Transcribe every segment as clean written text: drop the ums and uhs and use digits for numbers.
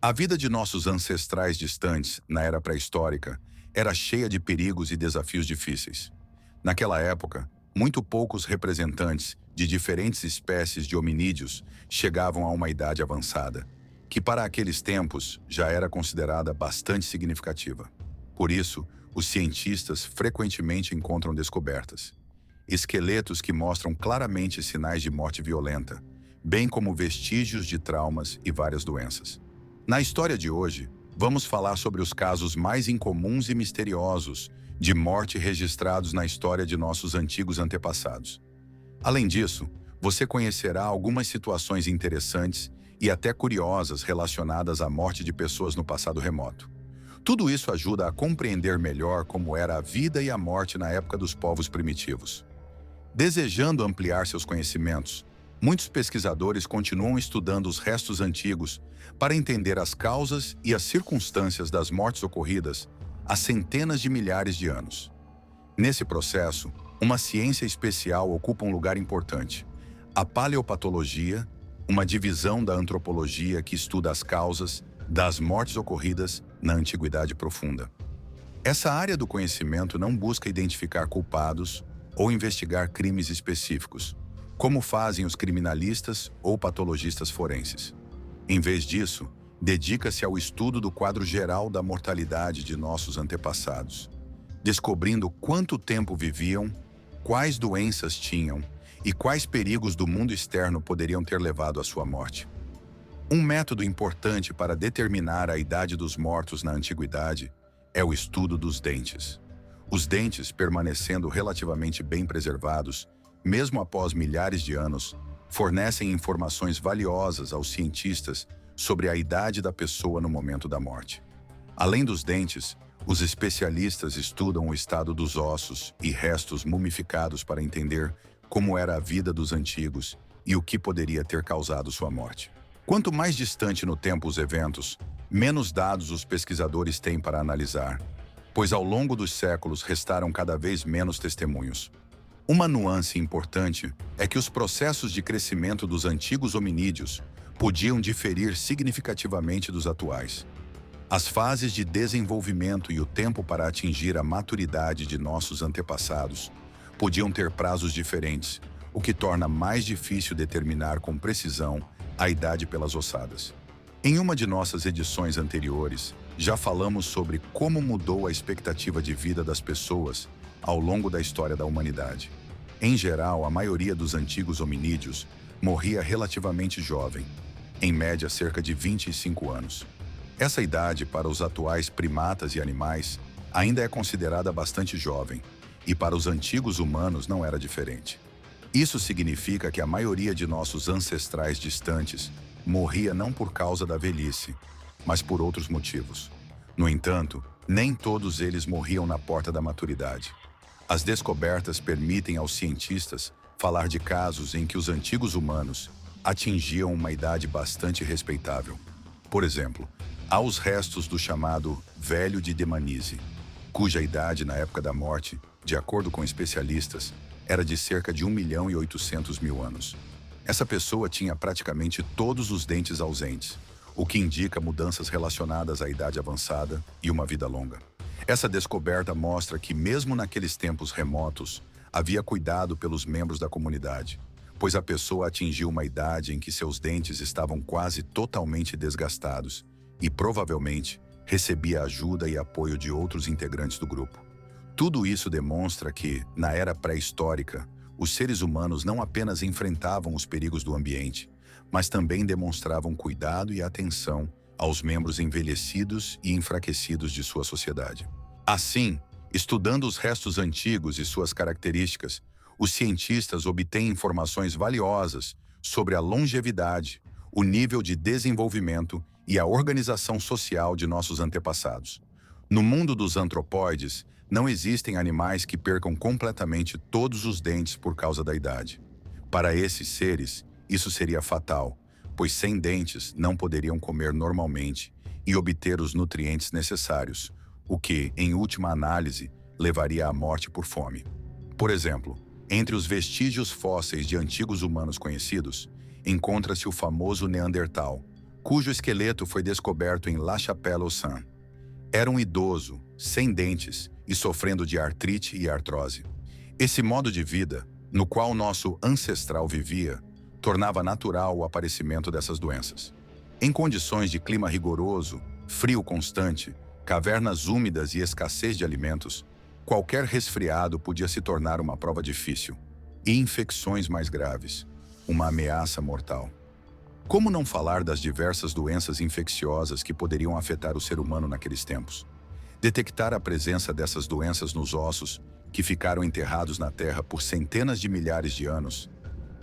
A vida de nossos ancestrais distantes, na era pré-histórica, era cheia de perigos e desafios difíceis. Naquela época, muito poucos representantes de diferentes espécies de hominídeos chegavam a uma idade avançada, que para aqueles tempos já era considerada bastante significativa. Por isso, os cientistas frequentemente encontram descobertas, esqueletos que mostram claramente sinais de morte violenta, bem como vestígios de traumas e várias doenças. Na história de hoje, vamos falar sobre os casos mais incomuns e misteriosos de morte registrados na história de nossos antigos antepassados. Além disso, você conhecerá algumas situações interessantes e até curiosas relacionadas à morte de pessoas no passado remoto. Tudo isso ajuda a compreender melhor como era a vida e a morte na época dos povos primitivos. Desejando ampliar seus conhecimentos, muitos pesquisadores continuam estudando os restos antigos para entender as causas e as circunstâncias das mortes ocorridas há centenas de milhares de anos. Nesse processo, uma ciência especial ocupa um lugar importante: a paleopatologia, uma divisão da antropologia que estuda as causas das mortes ocorridas na Antiguidade Profunda. Essa área do conhecimento não busca identificar culpados ou investigar crimes específicos, como fazem os criminalistas ou patologistas forenses. Em vez disso, dedica-se ao estudo do quadro geral da mortalidade de nossos antepassados, descobrindo quanto tempo viviam, quais doenças tinham e quais perigos do mundo externo poderiam ter levado à sua morte. Um método importante para determinar a idade dos mortos na antiguidade é o estudo dos dentes. Os dentes, permanecendo relativamente bem preservados, mesmo após milhares de anos, fornecem informações valiosas aos cientistas sobre a idade da pessoa no momento da morte. Além dos dentes, os especialistas estudam o estado dos ossos e restos mumificados para entender como era a vida dos antigos e o que poderia ter causado sua morte. Quanto mais distante no tempo os eventos, menos dados os pesquisadores têm para analisar, pois ao longo dos séculos restaram cada vez menos testemunhos. Uma nuance importante é que os processos de crescimento dos antigos hominídeos podiam diferir significativamente dos atuais. As fases de desenvolvimento e o tempo para atingir a maturidade de nossos antepassados podiam ter prazos diferentes, o que torna mais difícil determinar com precisão a idade pelas ossadas. Em uma de nossas edições anteriores, já falamos sobre como mudou a expectativa de vida das pessoas ao longo da história da humanidade. Em geral, a maioria dos antigos hominídeos morria relativamente jovem, em média cerca de 25 anos. Essa idade, para os atuais primatas e animais, ainda é considerada bastante jovem, e para os antigos humanos não era diferente. Isso significa que a maioria de nossos ancestrais distantes morria não por causa da velhice, mas por outros motivos. No entanto, nem todos eles morriam na porta da maturidade. As descobertas permitem aos cientistas falar de casos em que os antigos humanos atingiam uma idade bastante respeitável. Por exemplo, há os restos do chamado Velho de Dmanisi, cuja idade na época da morte, de acordo com especialistas, era de cerca de 1.800.000 anos. Essa pessoa tinha praticamente todos os dentes ausentes, o que indica mudanças relacionadas à idade avançada e uma vida longa. Essa descoberta mostra que, mesmo naqueles tempos remotos, havia cuidado pelos membros da comunidade, pois a pessoa atingiu uma idade em que seus dentes estavam quase totalmente desgastados e, provavelmente, recebia ajuda e apoio de outros integrantes do grupo. Tudo isso demonstra que, na era pré-histórica, os seres humanos não apenas enfrentavam os perigos do ambiente, mas também demonstravam cuidado e atenção aos membros envelhecidos e enfraquecidos de sua sociedade. Assim, estudando os restos antigos e suas características, os cientistas obtêm informações valiosas sobre a longevidade, o nível de desenvolvimento e a organização social de nossos antepassados. No mundo dos antropóides, não existem animais que percam completamente todos os dentes por causa da idade. Para esses seres, isso seria fatal, pois sem dentes não poderiam comer normalmente e obter os nutrientes necessários, o que, em última análise, levaria à morte por fome. Por exemplo, entre os vestígios fósseis de antigos humanos conhecidos, encontra-se o famoso Neandertal, cujo esqueleto foi descoberto em La Chapelle-aux-Saints. Era um idoso, sem dentes e sofrendo de artrite e artrose. Esse modo de vida, no qual nosso ancestral vivia, tornava natural o aparecimento dessas doenças. Em condições de clima rigoroso, frio constante, cavernas úmidas e escassez de alimentos, qualquer resfriado podia se tornar uma prova difícil, e infecções mais graves, uma ameaça mortal. Como não falar das diversas doenças infecciosas que poderiam afetar o ser humano naqueles tempos? Detectar a presença dessas doenças nos ossos, que ficaram enterrados na terra por centenas de milhares de anos,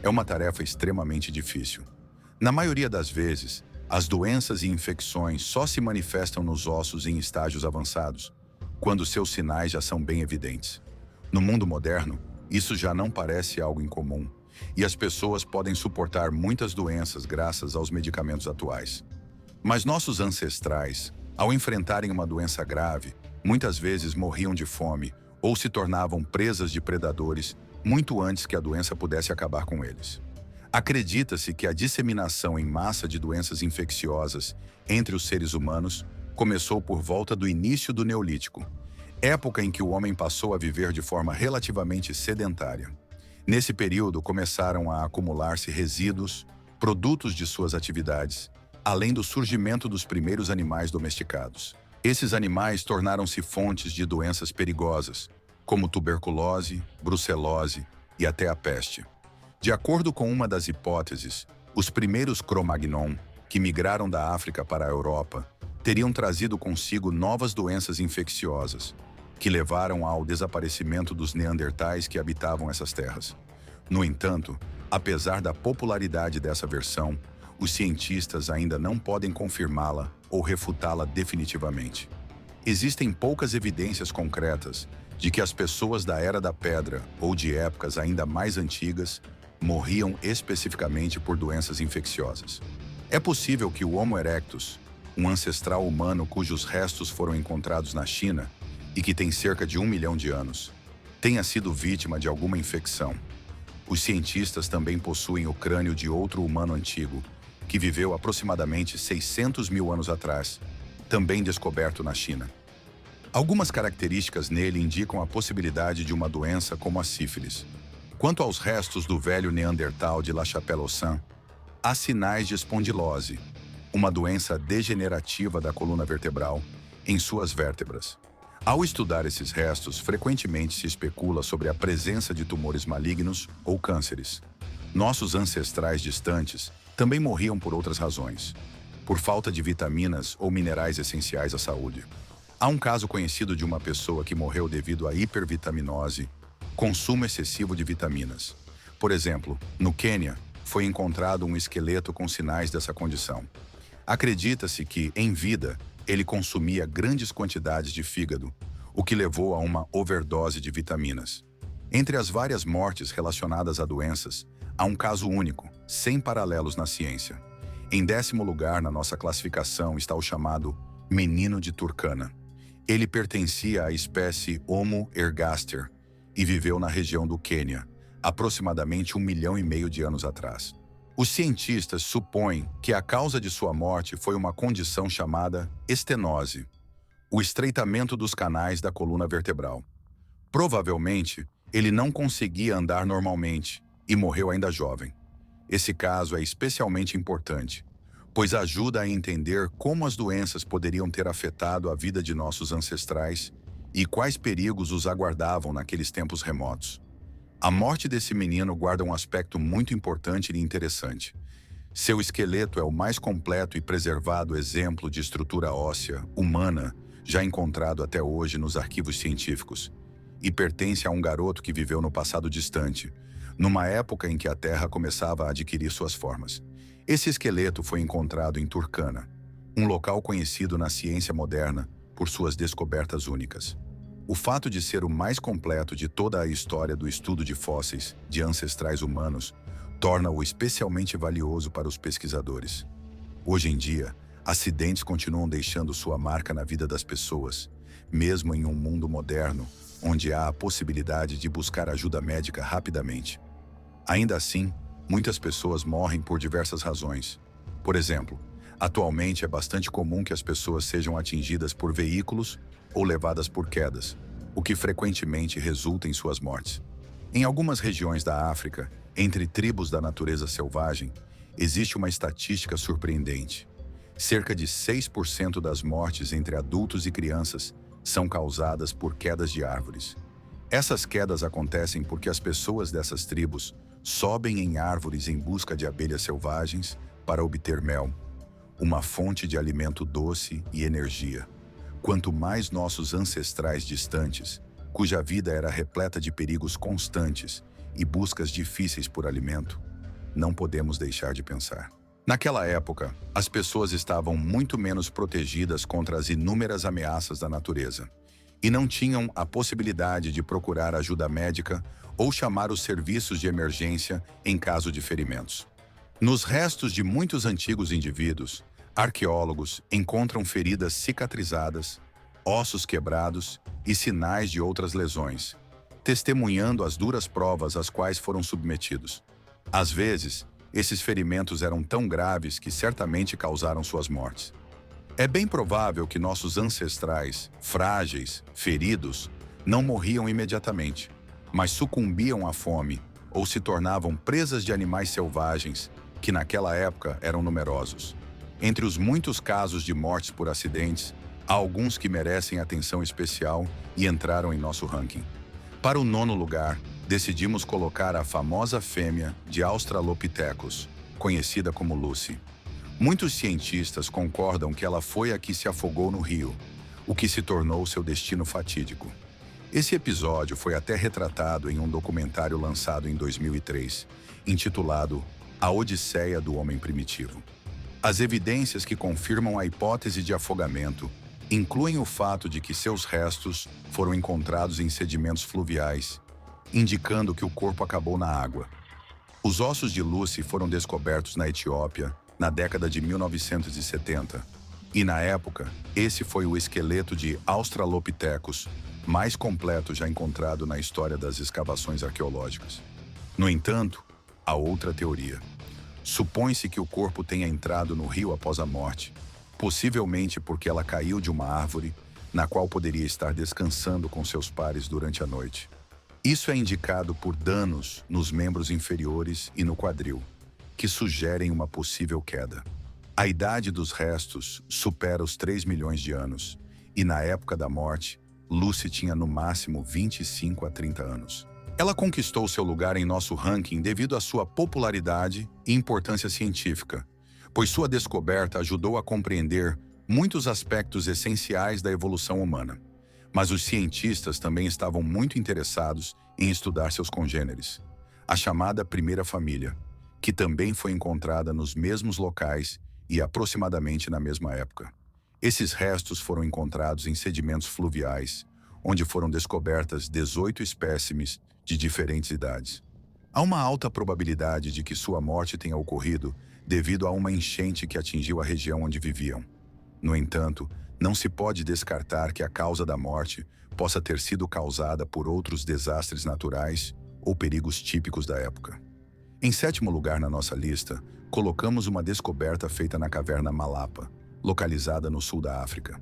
é uma tarefa extremamente difícil. Na maioria das vezes, as doenças e infecções só se manifestam nos ossos em estágios avançados, quando seus sinais já são bem evidentes. No mundo moderno, isso já não parece algo incomum, e as pessoas podem suportar muitas doenças graças aos medicamentos atuais. Mas nossos ancestrais, ao enfrentarem uma doença grave, muitas vezes morriam de fome ou se tornavam presas de predadores muito antes que a doença pudesse acabar com eles. Acredita-se que a disseminação em massa de doenças infecciosas entre os seres humanos começou por volta do início do Neolítico, época em que o homem passou a viver de forma relativamente sedentária. Nesse período, começaram a acumular-se resíduos, produtos de suas atividades, além do surgimento dos primeiros animais domesticados. Esses animais tornaram-se fontes de doenças perigosas, como tuberculose, brucelose e até a peste. De acordo com uma das hipóteses, os primeiros Cro-Magnon, que migraram da África para a Europa, teriam trazido consigo novas doenças infecciosas, que levaram ao desaparecimento dos neandertais que habitavam essas terras. No entanto, apesar da popularidade dessa versão, os cientistas ainda não podem confirmá-la ou refutá-la definitivamente. Existem poucas evidências concretas de que as pessoas da Era da Pedra ou de épocas ainda mais antigas morriam especificamente por doenças infecciosas. É possível que o Homo erectus, um ancestral humano cujos restos foram encontrados na China e que tem cerca de 1 milhão de anos, tenha sido vítima de alguma infecção. Os cientistas também possuem o crânio de outro humano antigo, que viveu aproximadamente 600 mil anos atrás, também descoberto na China. Algumas características nele indicam a possibilidade de uma doença como a sífilis. Quanto aos restos do velho Neandertal de La Chapelle-aux-Saints, há sinais de espondilose, uma doença degenerativa da coluna vertebral, em suas vértebras. Ao estudar esses restos, frequentemente se especula sobre a presença de tumores malignos ou cânceres. Nossos ancestrais distantes também morriam por outras razões, por falta de vitaminas ou minerais essenciais à saúde. Há um caso conhecido de uma pessoa que morreu devido à hipervitaminose, consumo excessivo de vitaminas. Por exemplo, no Quênia, foi encontrado um esqueleto com sinais dessa condição. Acredita-se que, em vida, ele consumia grandes quantidades de fígado, o que levou a uma overdose de vitaminas. Entre as várias mortes relacionadas a doenças, há um caso único, sem paralelos na ciência. Em 10º lugar na nossa classificação está o chamado menino de Turkana. Ele pertencia à espécie Homo ergaster e viveu na região do Quênia, aproximadamente 1,5 milhão de anos atrás. Os cientistas supõem que a causa de sua morte foi uma condição chamada estenose, o estreitamento dos canais da coluna vertebral. Provavelmente, ele não conseguia andar normalmente e morreu ainda jovem. Esse caso é especialmente importante, pois ajuda a entender como as doenças poderiam ter afetado a vida de nossos ancestrais e quais perigos os aguardavam naqueles tempos remotos. A morte desse menino guarda um aspecto muito importante e interessante. Seu esqueleto é o mais completo e preservado exemplo de estrutura óssea humana já encontrado até hoje nos arquivos científicos, e pertence a um garoto que viveu no passado distante, numa época em que a Terra começava a adquirir suas formas. Esse esqueleto foi encontrado em Turkana, um local conhecido na ciência moderna por suas descobertas únicas. O fato de ser o mais completo de toda a história do estudo de fósseis de ancestrais humanos torna-o especialmente valioso para os pesquisadores. Hoje em dia, acidentes continuam deixando sua marca na vida das pessoas, mesmo em um mundo moderno, onde há a possibilidade de buscar ajuda médica rapidamente. Ainda assim, muitas pessoas morrem por diversas razões. Por exemplo, Atualmente é bastante comum que as pessoas sejam atingidas por veículos ou levadas por quedas, o que frequentemente resulta em suas mortes. Em algumas regiões da África, entre tribos da natureza selvagem, existe uma estatística surpreendente. Cerca de 6% das mortes entre adultos e crianças são causadas por quedas de árvores. Essas quedas acontecem porque as pessoas dessas tribos sobem em árvores em busca de abelhas selvagens para obter mel, uma fonte de alimento doce e energia. Quanto mais nossos ancestrais distantes, cuja vida era repleta de perigos constantes e buscas difíceis por alimento, não podemos deixar de pensar. Naquela época, as pessoas estavam muito menos protegidas contra as inúmeras ameaças da natureza e não tinham a possibilidade de procurar ajuda médica ou chamar os serviços de emergência em caso de ferimentos. Nos restos de muitos antigos indivíduos, arqueólogos encontram feridas cicatrizadas, ossos quebrados e sinais de outras lesões, testemunhando as duras provas às quais foram submetidos. Às vezes, esses ferimentos eram tão graves que certamente causaram suas mortes. É bem provável que nossos ancestrais, frágeis, feridos, não morriam imediatamente, mas sucumbiam à fome ou se tornavam presas de animais selvagens, que naquela época eram numerosos. Entre os muitos casos de mortes por acidentes, há alguns que merecem atenção especial e entraram em nosso ranking. Para o 9º lugar, decidimos colocar a famosa fêmea de Australopithecus, conhecida como Lucy. Muitos cientistas concordam que ela foi a que se afogou no rio, o que se tornou seu destino fatídico. Esse episódio foi até retratado em um documentário lançado em 2003, intitulado A Odisseia do Homem Primitivo. As evidências que confirmam a hipótese de afogamento incluem o fato de que seus restos foram encontrados em sedimentos fluviais, indicando que o corpo acabou na água. Os ossos de Lucy foram descobertos na Etiópia na década de 1970, e na época, esse foi o esqueleto de Australopithecus mais completo já encontrado na história das escavações arqueológicas. No entanto, há outra teoria. Supõe-se que o corpo tenha entrado no rio após a morte, possivelmente porque ela caiu de uma árvore, na qual poderia estar descansando com seus pares durante a noite. Isso é indicado por danos nos membros inferiores e no quadril, que sugerem uma possível queda. A idade dos restos supera os 3 milhões de anos, e na época da morte, Lucy tinha no máximo 25 a 30 anos. Ela conquistou seu lugar em nosso ranking devido à sua popularidade e importância científica, pois sua descoberta ajudou a compreender muitos aspectos essenciais da evolução humana. Mas os cientistas também estavam muito interessados em estudar seus congêneres, a chamada primeira família, que também foi encontrada nos mesmos locais e aproximadamente na mesma época. Esses restos foram encontrados em sedimentos fluviais, onde foram descobertas 18 espécimes de diferentes idades. Há uma alta probabilidade de que sua morte tenha ocorrido devido a uma enchente que atingiu a região onde viviam. No entanto, não se pode descartar que a causa da morte possa ter sido causada por outros desastres naturais ou perigos típicos da época. Em 7º lugar na nossa lista, colocamos uma descoberta feita na caverna Malapa, localizada no sul da África.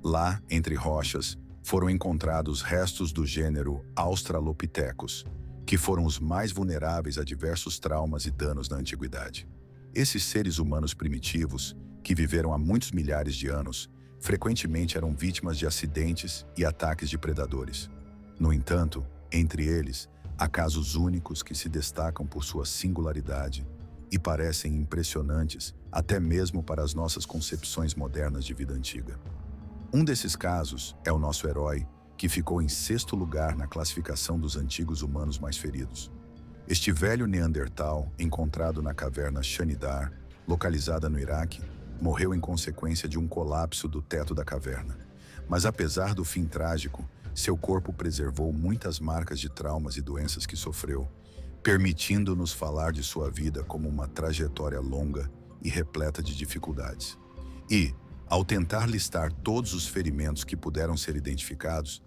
Lá, entre rochas, foram encontrados restos do gênero Australopithecus, que foram os mais vulneráveis a diversos traumas e danos na antiguidade. Esses seres humanos primitivos, que viveram há muitos milhares de anos, frequentemente eram vítimas de acidentes e ataques de predadores. No entanto, entre eles, há casos únicos que se destacam por sua singularidade e parecem impressionantes até mesmo para as nossas concepções modernas de vida antiga. Um desses casos é o nosso herói, que ficou em 6º lugar na classificação dos antigos humanos mais feridos. Este velho Neandertal, encontrado na caverna Shanidar, localizada no Iraque, morreu em consequência de um colapso do teto da caverna. Mas apesar do fim trágico, seu corpo preservou muitas marcas de traumas e doenças que sofreu, permitindo-nos falar de sua vida como uma trajetória longa e repleta de dificuldades. E, ao tentar listar todos os ferimentos que puderam ser identificados,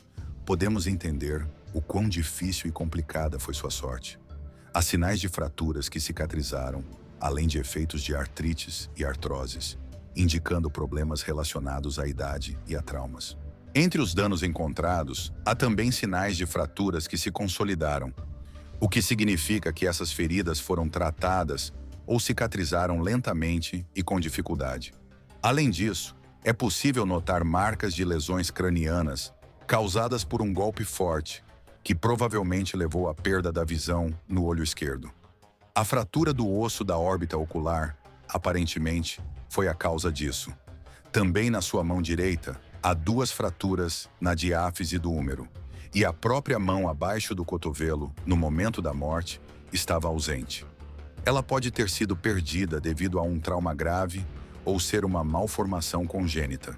podemos entender o quão difícil e complicada foi sua sorte. Há sinais de fraturas que cicatrizaram, além de efeitos de artrites e artroses, indicando problemas relacionados à idade e a traumas. Entre os danos encontrados, há também sinais de fraturas que se consolidaram, o que significa que essas feridas foram tratadas ou cicatrizaram lentamente e com dificuldade. Além disso, é possível notar marcas de lesões cranianas causadas por um golpe forte, que provavelmente levou à perda da visão no olho esquerdo. A fratura do osso da órbita ocular, aparentemente, foi a causa disso. Também na sua mão direita, há 2 fraturas na diáfise do húmero, e a própria mão abaixo do cotovelo, no momento da morte, estava ausente. Ela pode ter sido perdida devido a um trauma grave ou ser uma malformação congênita.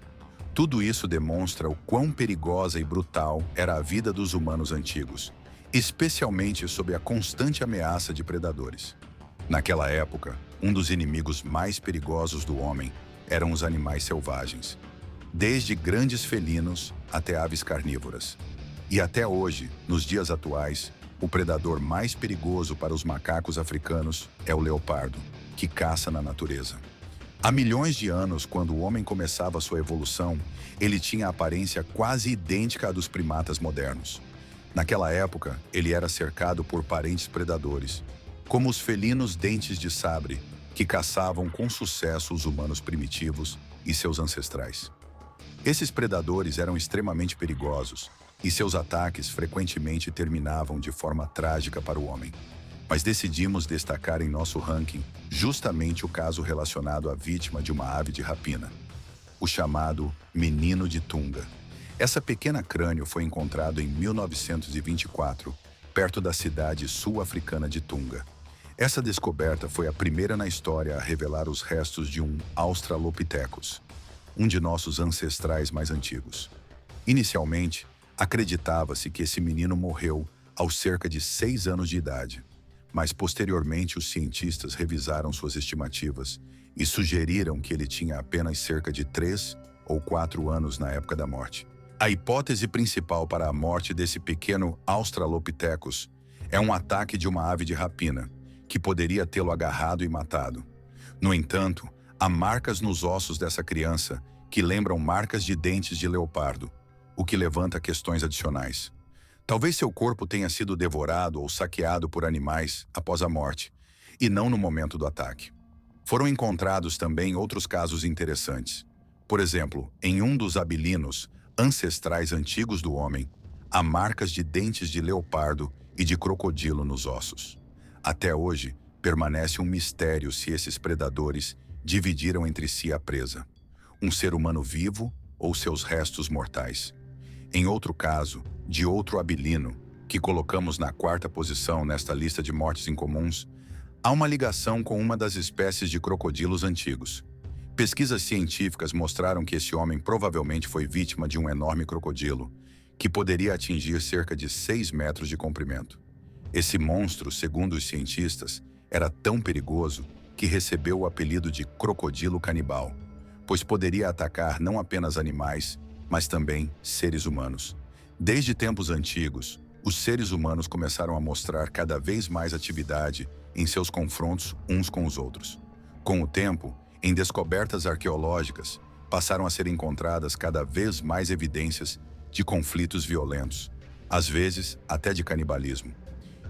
Tudo isso demonstra o quão perigosa e brutal era a vida dos humanos antigos, especialmente sob a constante ameaça de predadores. Naquela época, um dos inimigos mais perigosos do homem eram os animais selvagens, desde grandes felinos até aves carnívoras. E até hoje, nos dias atuais, o predador mais perigoso para os macacos africanos é o leopardo, que caça na natureza. Há milhões de anos, quando o homem começava sua evolução, ele tinha a aparência quase idêntica à dos primatas modernos. Naquela época, ele era cercado por parentes predadores, como os felinos dentes de sabre, que caçavam com sucesso os humanos primitivos e seus ancestrais. Esses predadores eram extremamente perigosos, e seus ataques frequentemente terminavam de forma trágica para o homem. Mas decidimos destacar em nosso ranking justamente o caso relacionado à vítima de uma ave de rapina, o chamado Menino de Tunga. Essa pequena crânio foi encontrado em 1924, perto da cidade sul-africana de Tunga. Essa descoberta foi a primeira na história a revelar os restos de um Australopithecus, um de nossos ancestrais mais antigos. Inicialmente, acreditava-se que esse menino morreu aos cerca de 6 anos de idade, mas posteriormente os cientistas revisaram suas estimativas e sugeriram que ele tinha apenas cerca de 3 ou 4 anos na época da morte. A hipótese principal para a morte desse pequeno Australopithecus é um ataque de uma ave de rapina, que poderia tê-lo agarrado e matado. No entanto, há marcas nos ossos dessa criança que lembram marcas de dentes de leopardo, o que levanta questões adicionais. Talvez seu corpo tenha sido devorado ou saqueado por animais após a morte, e não no momento do ataque. Foram encontrados também outros casos interessantes. Por exemplo, em um dos abelinos, ancestrais antigos do homem, há marcas de dentes de leopardo e de crocodilo nos ossos. Até hoje, permanece um mistério se esses predadores dividiram entre si a presa, um ser humano vivo ou seus restos mortais. Em outro caso, de outro abelino, que colocamos na 4ª posição nesta lista de mortes incomuns, há uma ligação com uma das espécies de crocodilos antigos. Pesquisas científicas mostraram que esse homem provavelmente foi vítima de um enorme crocodilo, que poderia atingir cerca de 6 metros de comprimento. Esse monstro, segundo os cientistas, era tão perigoso que recebeu o apelido de crocodilo canibal, pois poderia atacar não apenas animais, mas também seres humanos. Desde tempos antigos, os seres humanos começaram a mostrar cada vez mais atividade em seus confrontos uns com os outros. Com o tempo, em descobertas arqueológicas, passaram a ser encontradas cada vez mais evidências de conflitos violentos, às vezes até de canibalismo.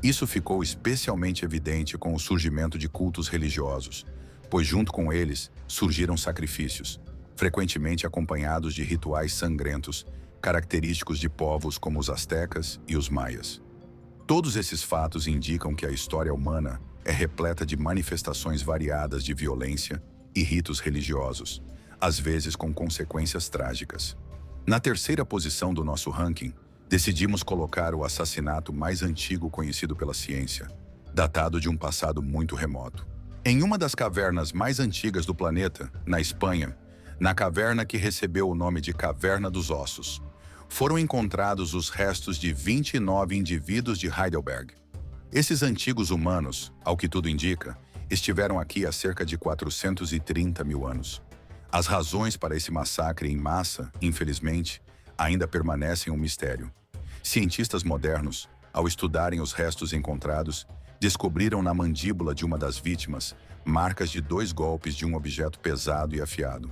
Isso ficou especialmente evidente com o surgimento de cultos religiosos, pois junto com eles surgiram sacrifícios, frequentemente acompanhados de rituais sangrentos, característicos de povos como os astecas e os maias. Todos esses fatos indicam que a história humana é repleta de manifestações variadas de violência e ritos religiosos, às vezes com consequências trágicas. Na 3ª posição do nosso ranking, decidimos colocar o assassinato mais antigo conhecido pela ciência, datado de um passado muito remoto. Em uma das cavernas mais antigas do planeta, na Espanha, na caverna que recebeu o nome de Caverna dos Ossos, foram encontrados os restos de 29 indivíduos de Heidelberg. Esses antigos humanos, ao que tudo indica, estiveram aqui há cerca de 430 mil anos. As razões para esse massacre em massa, infelizmente, ainda permanecem um mistério. Cientistas modernos, ao estudarem os restos encontrados, descobriram na mandíbula de uma das vítimas marcas de 2 golpes de um objeto pesado e afiado.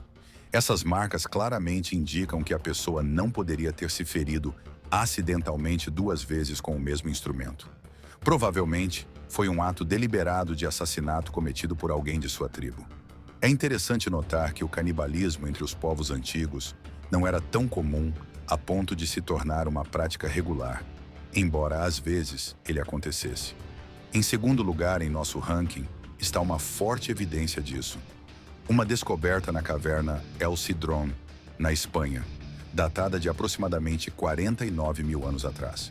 Essas marcas claramente indicam que a pessoa não poderia ter se ferido acidentalmente 2 vezes com o mesmo instrumento. Provavelmente, foi um ato deliberado de assassinato cometido por alguém de sua tribo. É interessante notar que o canibalismo entre os povos antigos não era tão comum a ponto de se tornar uma prática regular, embora às vezes ele acontecesse. Em segundo lugar em nosso ranking está uma forte evidência disso. Uma descoberta na caverna El Cidrón, na Espanha, datada de aproximadamente 49 mil anos atrás.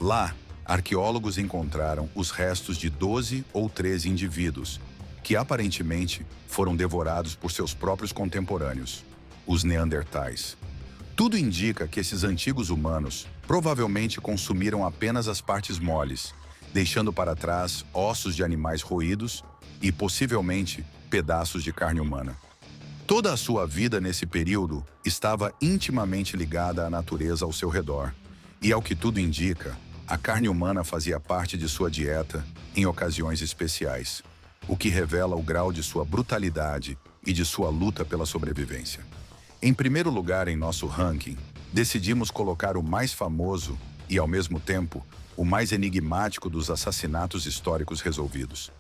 Lá, arqueólogos encontraram os restos de 12 ou 13 indivíduos, que aparentemente foram devorados por seus próprios contemporâneos, os Neandertais. Tudo indica que esses antigos humanos provavelmente consumiram apenas as partes moles, deixando para trás ossos de animais roídos e, possivelmente, pedaços de carne humana. Toda a sua vida nesse período estava intimamente ligada à natureza ao seu redor, e, ao que tudo indica, a carne humana fazia parte de sua dieta em ocasiões especiais, o que revela o grau de sua brutalidade e de sua luta pela sobrevivência. Em primeiro lugar em nosso ranking, decidimos colocar o mais famoso e, ao mesmo tempo, o mais enigmático dos assassinatos históricos resolvidos.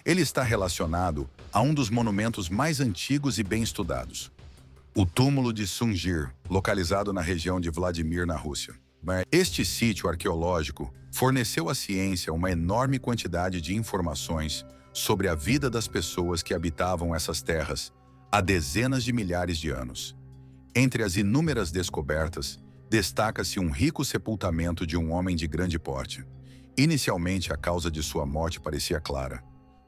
Ele está relacionado a um dos monumentos mais antigos e bem estudados, o túmulo de Sungir, localizado na região de Vladimir, na Rússia. Este sítio arqueológico forneceu à ciência uma enorme quantidade de informações sobre a vida das pessoas que habitavam essas terras há dezenas de milhares de anos. Entre as inúmeras descobertas, destaca-se um rico sepultamento de um homem de grande porte. Inicialmente, a causa de sua morte parecia clara.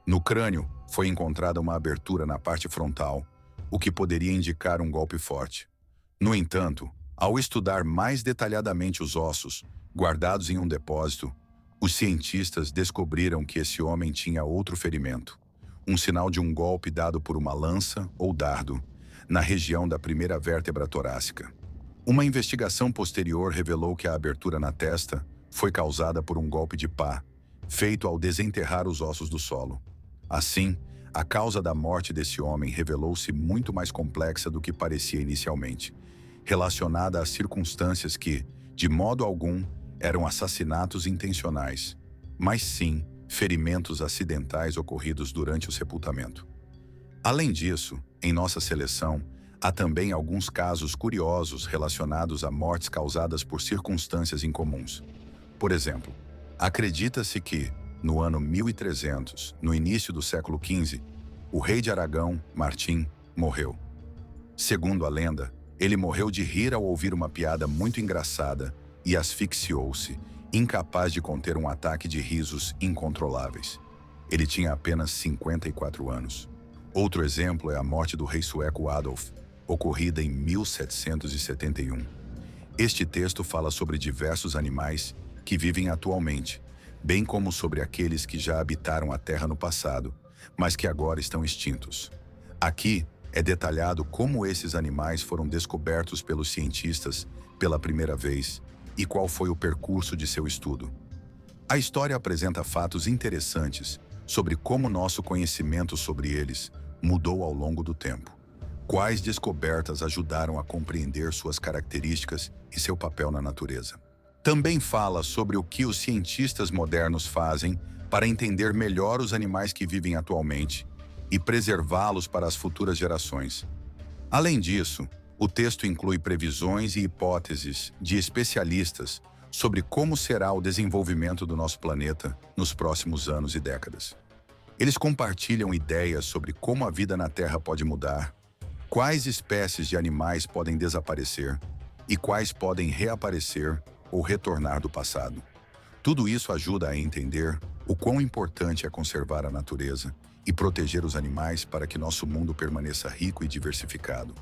No crânio, foi encontrada uma abertura na parte frontal, o que poderia indicar um golpe forte. No entanto, ao estudar mais detalhadamente os ossos, guardados em um depósito, os cientistas descobriram que esse homem tinha outro ferimento, um sinal de um golpe dado por uma lança ou dardo, na região da primeira vértebra torácica. Uma investigação posterior revelou que a abertura na testa foi causada por um golpe de pá, feito ao desenterrar os ossos do solo. Assim, a causa da morte desse homem revelou-se muito mais complexa do que parecia inicialmente, relacionada a circunstâncias que, de modo algum, eram assassinatos intencionais, mas sim ferimentos acidentais ocorridos durante o sepultamento. Além disso, em nossa seleção, há também alguns casos curiosos relacionados a mortes causadas por circunstâncias incomuns. Por exemplo, acredita-se que, no ano 1300, no início do século XV, o rei de Aragão, Martim, morreu. Segundo a lenda, ele morreu de rir ao ouvir uma piada muito engraçada e asfixiou-se, incapaz de conter um ataque de risos incontroláveis. Ele tinha apenas 54 anos. Outro exemplo é a morte do rei sueco Adolf, ocorrida em 1771. Este texto fala sobre diversos animais que vivem atualmente, bem como sobre aqueles que já habitaram a Terra no passado, mas que agora estão extintos. Aqui é detalhado como esses animais foram descobertos pelos cientistas pela primeira vez e qual foi o percurso de seu estudo. A história apresenta fatos interessantes sobre como nosso conhecimento sobre eles mudou ao longo do tempo. Quais descobertas ajudaram a compreender suas características e seu papel na natureza. Também fala sobre o que os cientistas modernos fazem para entender melhor os animais que vivem atualmente e preservá-los para as futuras gerações. Além disso, o texto inclui previsões e hipóteses de especialistas sobre como será o desenvolvimento do nosso planeta nos próximos anos e décadas. Eles compartilham ideias sobre como a vida na Terra pode mudar, quais espécies de animais podem desaparecer e quais podem reaparecer ou retornar do passado. Tudo isso ajuda a entender o quão importante é conservar a natureza e proteger os animais para que nosso mundo permaneça rico e diversificado.